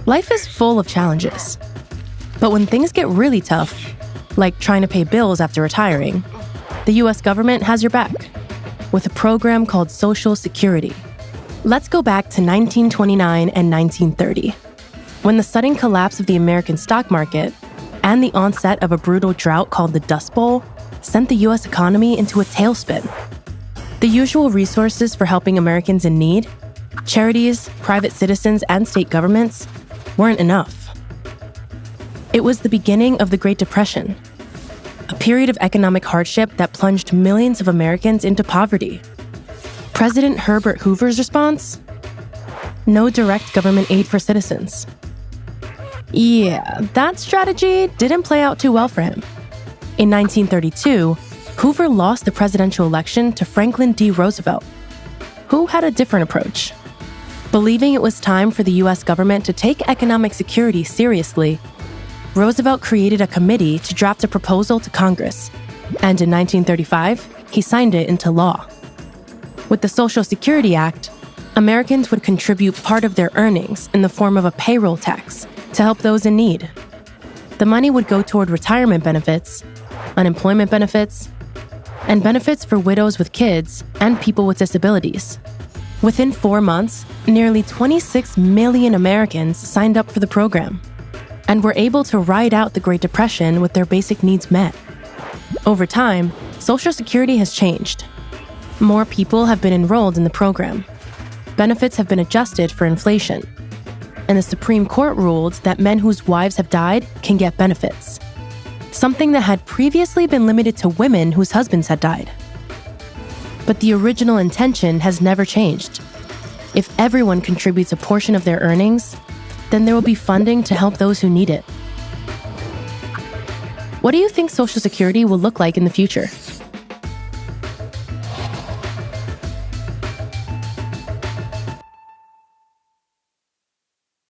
Life is full of challenges. But when things get really tough, like trying to pay bills after retiring, the US government has your back with a program called Social Security. Let's go back to 1929 and 1930, when the sudden collapse of the American stock market and the onset of a brutal drought called the Dust Bowl sent the US economy into a tailspin. The usual resources for helping Americans in need, charities, private citizens, and state governments, weren't enough. It was the beginning of the Great Depression, a period of economic hardship that plunged millions of Americans into poverty. President Herbert Hoover's response? No direct government aid for citizens. Yeah, that strategy didn't play out too well for him. In 1932, Hoover lost the presidential election to Franklin D. Roosevelt, who had a different approach. Believing it was time for the US government to take economic security seriously, Roosevelt created a committee to draft a proposal to Congress, and in 1935, he signed it into law. With the Social Security Act, Americans would contribute part of their earnings in the form of a payroll tax to help those in need. The money would go toward retirement benefits, unemployment benefits, and benefits for widows with kids and people with disabilities. Within 4 months, nearly 26 million Americans signed up for the program and were able to ride out the Great Depression with their basic needs met. Over time, Social Security has changed. More people have been enrolled in the program. Benefits have been adjusted for inflation. And the Supreme Court ruled that men whose wives have died can get benefits, something that had previously been limited to women whose husbands had died. But the original intention has never changed. If everyone contributes a portion of their earnings, then there will be funding to help those who need it. What do you think Social Security will look like in the future?